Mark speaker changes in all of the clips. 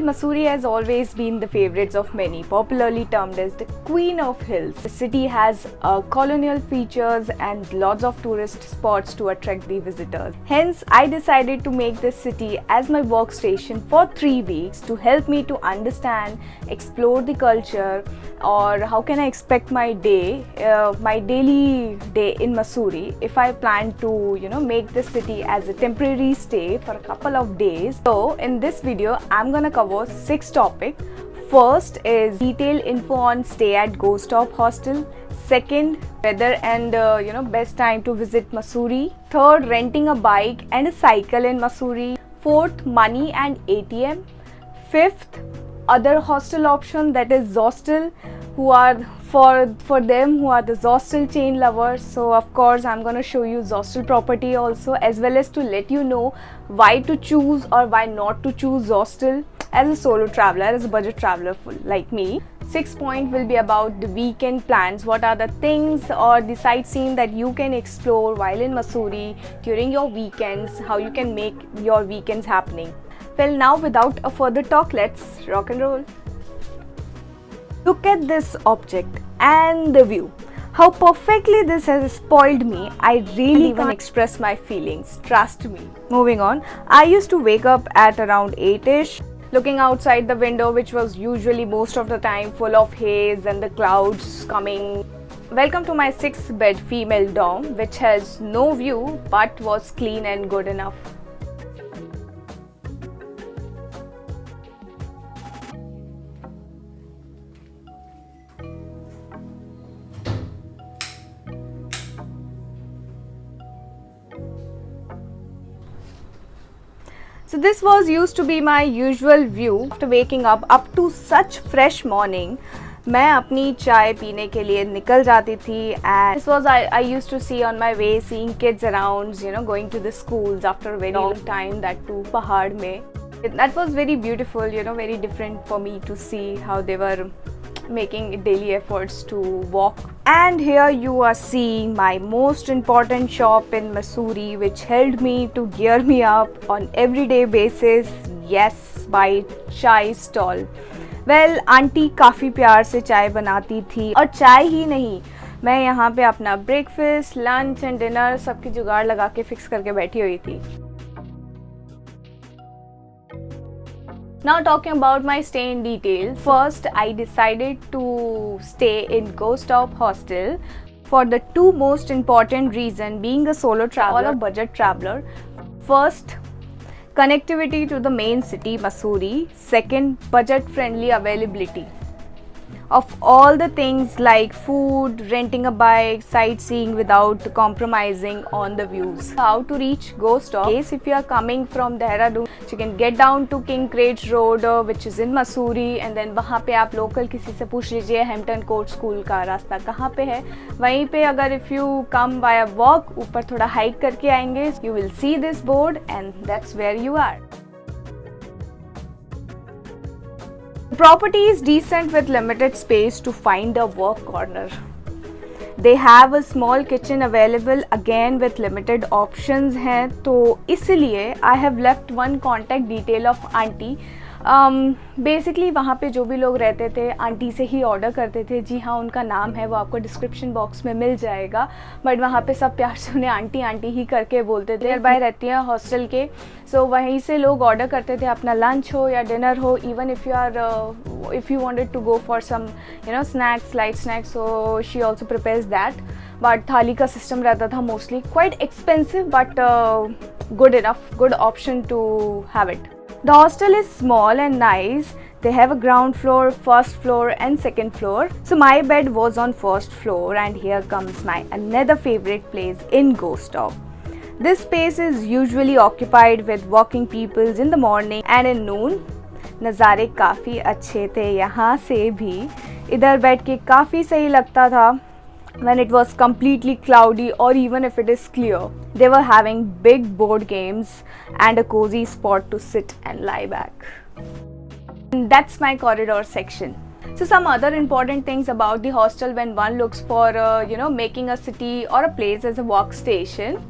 Speaker 1: Mussoorie has always been the favorites of many, popularly termed as the Queen of Hills. The city has colonial features and lots of tourist spots to attract the visitors. Hence, I decided to make this city as my workstation for 3 weeks to help me to understand, explore the culture, or how can I expect my day, my daily day in Mussoorie if I plan to, make this city as a temporary stay for a couple of days. So in this video, I'm gonna cover 6 topics. First is detailed info on stay at Gostops Hostel. Second, weather and best time to visit Mussoorie. Third, renting a bike and a cycle in Mussoorie. Fourth, money and ATM. Fifth, other hostel option, that is Zostel, who are for them who are the Zostel chain lovers. So of course I'm going to show you Zostel property also, as well as to let you know why to choose or why not to choose Zostel as a solo traveler, as a budget traveler like me. 6th point will be about the weekend plans. What are the things or the sightseeing that you can explore while in Mussoorie during your weekends, how you can make your weekends happening. Well, now without a further talk, let's rock and roll. Look at this object and the view. How perfectly this has spoiled me. I really can't express my feelings, trust me. Moving on, I used to wake up at around 8ish, looking outside the window, which was usually most of the time full of haze and the clouds coming. Welcome to my 6-bed female dorm, which has no view but was clean and good enough. So this was used to be my usual view after waking up to such fresh morning. मैं अपनी चाय पीने के लिए निकल जाती थी, and this was I used to see on my way, seeing kids around, going to the schools after a very long time, that too पहाड़ में. That was very beautiful, very different for me to see how they were making daily efforts to walk. And here you are seeing my most important shop in Mussoorie, which helped me to gear me up on everyday basis. Yes, my chai stall. Well, aunty काफ़ी प्यार से चाय बनाती थी, और चाय ही नहीं, मैं यहाँ पे अपना ब्रेकफास्ट, लंच एंड डिनर सबकी जुगाड़ लगा के फिक्स करके बैठी हुई थी. Now talking about my stay in detail. First, I decided to stay in Gostops Hostel for the 2 most important reasons, being a solo traveler or a budget traveler. First, connectivity to the main city Mussoorie. Second, budget friendly availability of all the things like food, renting a bike, sightseeing without compromising on the views. How to reach Gostops? If you are coming from Dehradun, you can get down to King Crate Road, which is in Mussoorie, and then वहाँ पे आप local किसी से पूछ लीजिए Hampton court school का रास्ता कहाँ पे है. वहीं पे अगर if you come by a walk, ऊपर थोड़ा हाइक करके आएंगे, you will see this board and that's where you are. Property is decent with limited space to find a work corner. They have a small kitchen available, again with limited options हैं, तो इसलिए I have left one contact detail of aunty. Basically वहाँ पे जो भी लोग रहते थे आंटी से ही ऑर्डर करते थे. जी हाँ, उनका नाम है, वो आपको डिस्क्रिप्शन बॉक्स में मिल जाएगा, बट वहाँ पे सब प्यार से उन्हें आंटी आंटी ही करके बोलते थे. नियर बाय रहती हैं हॉस्टल के, सो वहीं से लोग ऑर्डर करते थे, अपना लंच हो या डिनर हो. Even if you wanted to go for some snacks, light snacks, so she also prepares that. But थाली का सिस्टम रहता था mostly, quite expensive but good enough, good option to have it. The hostel is small and nice. They have a ground floor, first floor and second floor. So my bed was on first floor, and here comes my another favorite place in Gostops. This space is usually occupied with working peoples in the morning and in noon. नज़ारे काफ़ी अच्छे थे यहाँ से भी. इधर बैठ के काफ़ी सही लगता था when it was completely cloudy, or even if it is clear. They were having big board games and a cozy spot to sit and lie back. And that's my corridor section. So some other important things about the hostel when one looks for making a city or a place as a workstation.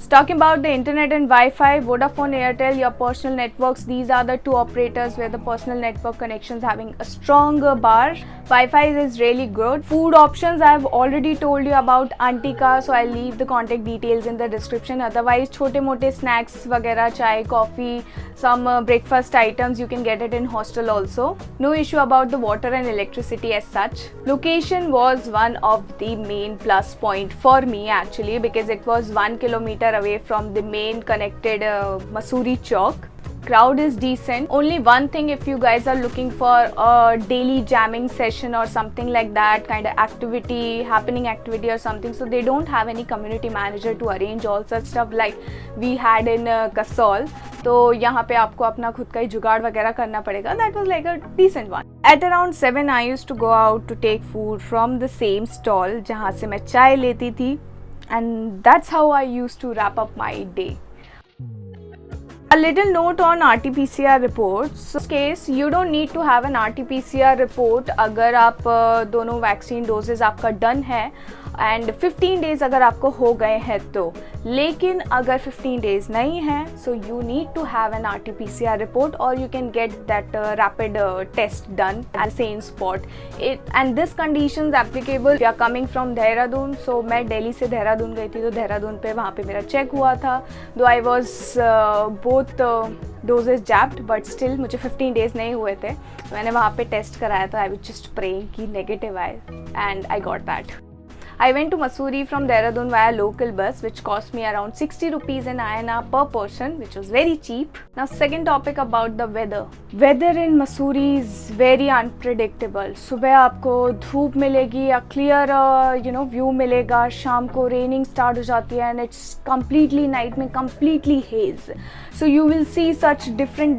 Speaker 1: Talking about the internet and Wi-Fi, Vodafone, Airtel, your personal networks, these are the two operators where the personal network connections having a stronger bar. Wi-Fi is really good. Food options, I have already told you about Aunty ka, so I'll leave the contact details in the description. Otherwise, छोटे मोटे snacks वगैरह, chai, coffee, some breakfast items, you can get it in hostel also. No issue about the water and electricity as such. Location was one of the main plus point for me actually, because it was 1 kilometer away from the main connected Mussoorie Chowk. Crowd is decent. Only one thing, if you guys are looking for a daily jamming session or something like that kind of activity, happening activity or something, so they don't have any community manager to arrange all such stuff like we had in Kasol. तो यहाँ पे आपको अपना खुद का ही जुगाड़ वगैरह करना पड़ेगा. That was like a decent one. At around 7 I used to go out to take food from the same stall जहाँ से मैं चाय लेती थी, and that's how I used to wrap up my day. A little note on RT-PCR reports. In this case, you don't need to have an RT-PCR report अगर आप दोनों vaccine doses आपका डन है एंड 15 डेज अगर आपको हो गए हैं तो. लेकिन अगर 15 डेज नहीं है, so you need to have an RT-PCR report or you can get that rapid test done at the same spot. And this conditions applicable if you are coming from Dehradun. So मैं दिल्ली से देहरादून गई थी, तो देहरादून पे वहाँ पे मेरा check हुआ था. Though I was both doses jabbed, but still मुझे 15 डेज नहीं हुए थे. मैंने वहाँ पे टेस्ट कराया था. I was just praying कि negative आए and I got that. I went to Mussoorie from Dehradun via local bus, which cost me around 60 rupees in INR per person, which was very cheap. Now, second topic about the weather. Weather in Mussoorie is very unpredictable. सुबह आपको धूप मिलेगी या clear view मिलेगा, शाम को raining start हो जाती है and it's completely night में completely haze. So you will see such different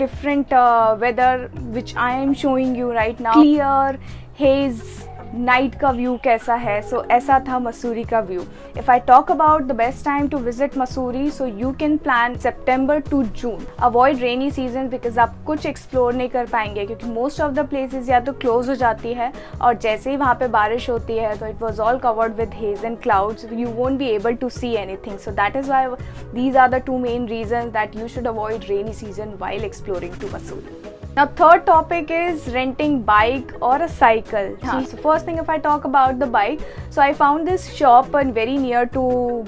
Speaker 1: weather which I am showing you right now. Clear, haze, night का व्यू कैसा है. सो ऐसा था मसूरी का view. If I talk about the best time to visit Mussoorie, so you can plan September to June. Avoid rainy season because आप कुछ explore नहीं कर पाएंगे क्योंकि मोस्ट ऑफ द प्लेसेस या तो क्लोज हो जाती है और जैसे ही वहाँ पे बारिश होती है तो it was all covered with haze and clouds. You won't be able to see anything. So that is why these are the two main reason that you should avoid rainy season while exploring to Mussoorie. Now, third topic is renting bike or a cycle. So first thing, if I talk about the bike, so I found this shop very near to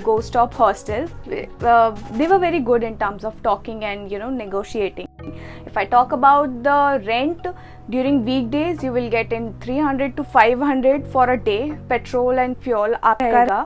Speaker 1: Gostops Hostel. They were very good in terms of talking and negotiating. If I talk about the rent, during weekdays you will get in 300 to 500 for a day. Petrol and fuel आपका.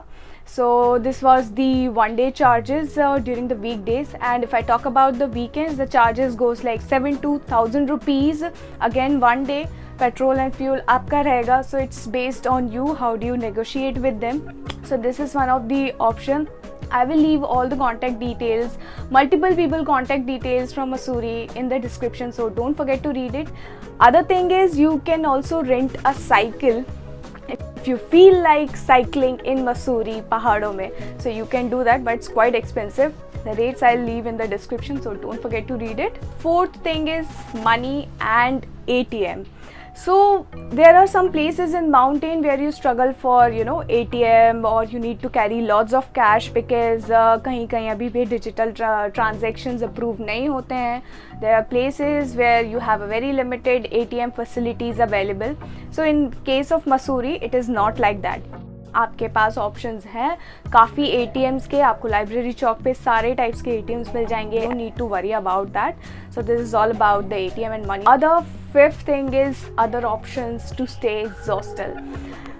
Speaker 1: So this was the one day charges during the weekdays, and if I talk about the weekends, the charges goes like 7 to 1000 rupees. Again, one day petrol and fuel आपका रहेगा. So it's based on you, how do you negotiate with them. So this is one of the option. I will leave all the contact details, multiple people contact details from Mussoorie in the description, so don't forget to read it. Other thing is you can also rent a cycle if you feel like cycling in Mussoorie पहाड़ों में, so you can do that, but it's quite expensive. The rates I'll leave in the description, so don't forget to read it. Fourth thing is money and ATM. So there are some places in mountain where you struggle for ATM or you need to carry lots of cash because कहीं कहीं अभी भी digital transactions approved नहीं होते हैं. There are places where you have a very limited ATM facilities available. So in case of Mussoorie, it is not like that. आपके पास options हैं काफ़ी ATMs के. आपको लाइब्रेरी चौक पे सारे टाइप्स के ATMs मिल जाएंगे. You don't need to worry about that. So this is all about the ATM and money. Other fifth thing is other options to stay hostel.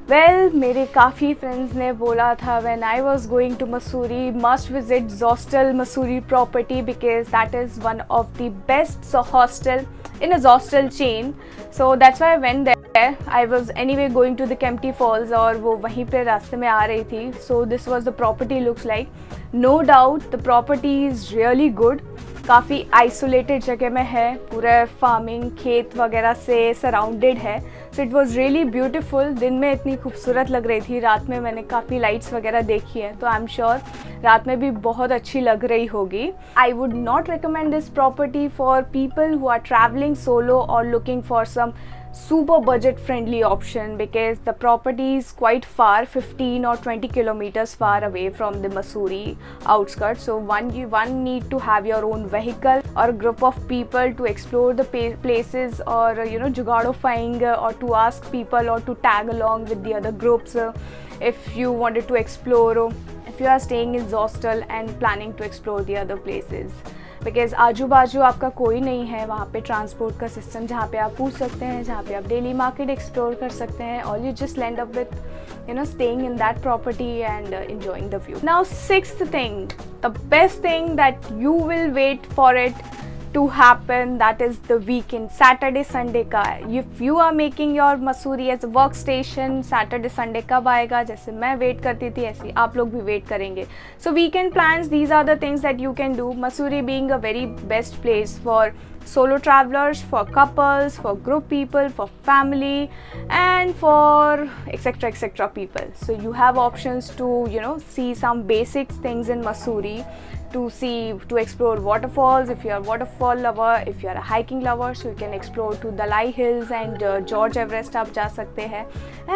Speaker 1: Well, मेरे काफ़ी फ्रेंड्स ने बोला था when I was going to Mussoorie, must visit Zostel Mussoorie property because that is one of the best hostel in a Zostel chain. So that's why I went there. I was anyway going to the Kempty Falls और वो वहीं पे रास्ते में आ रही थी. So this was the property looks like. No doubt the property is really good. काफ़ी isolated जगह में है, पूरा फार्मिंग खेत वगैरह से सराउंडेड है. So it was really beautiful. दिन में इतनी खूबसूरत लग रही थी, रात में मैंने काफ़ी लाइट्स वगैरह देखी हैं तो आई एम श्योर रात में भी बहुत अच्छी लग रही होगी. I would not recommend this property for people who are travelling solo और looking for some super budget friendly option because the property is quite far, 15 or 20 kilometers far away from the Mussoorie outskirts. So one need to have your own vehicle or a group of people to explore the places, or jugaadofying, or to ask people or to tag along with the other groups if you wanted to explore, if you are staying in hostel and planning to explore the other places. Because आजू बाजू आपका कोई नहीं है वहाँ पे transport का system जहाँ पे आप पूछ सकते हैं, जहाँ पे आप डेली मार्केट एक्सप्लोर कर सकते हैं. All you just land up with staying in that property and enjoying the view. Now sixth thing, the best thing that you will wait for it to happen, that is the weekend, Saturday Sunday का. If you are making your Mussoorie as a workstation, Saturday Sunday कब आएगा, जैसे मैं wait करती थी ऐसे आप लोग भी वेट करेंगे. So weekend plans, these are the things that you can do. Mussoorie being a very best place for solo travelers, for couples, for group people, for family, and for etc people. So you have options to see some basic things in Mussoorie, to explore waterfalls if you are a waterfall lover, if you are a hiking lover, so you can explore to Dalai Hills and George Everest आप जा सकते हैं.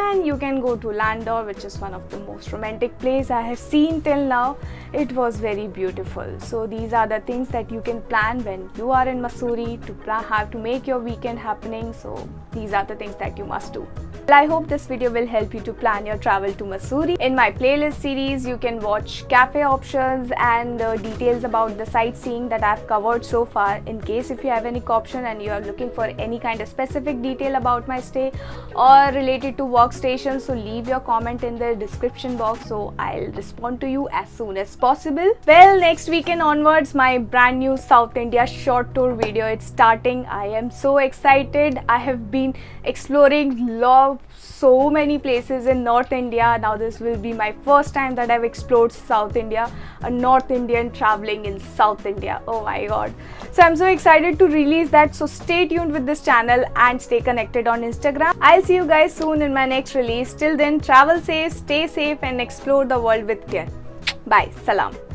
Speaker 1: And you can go to Landor, which is one of the most romantic place I have seen till now. It was very beautiful. So these are the things that you can plan when you are in Mussoorie to have to make your weekend happening. So these are the things that you must do. Well, I hope this video will help you to plan your travel to Mussoorie. In my playlist series, you can watch cafe options and details about the sightseeing that I've covered so far. In case if you have any option and you are looking for any kind of specific detail about my stay or related to workstation, so leave your comment in the description box, so I'll respond to you as soon as possible. Well, next weekend onwards, my brand new South India short tour video is starting. I am so excited. I have been exploring so many places in North India. Now this will be my first time that I've explored South India, a North Indian traveling in South India. Oh my god. So I'm so excited to release that. So stay tuned with this channel and stay connected on Instagram. I'll see you guys soon in my next release. Till then, travel safe, stay safe and explore the world with care. Bye. Salam.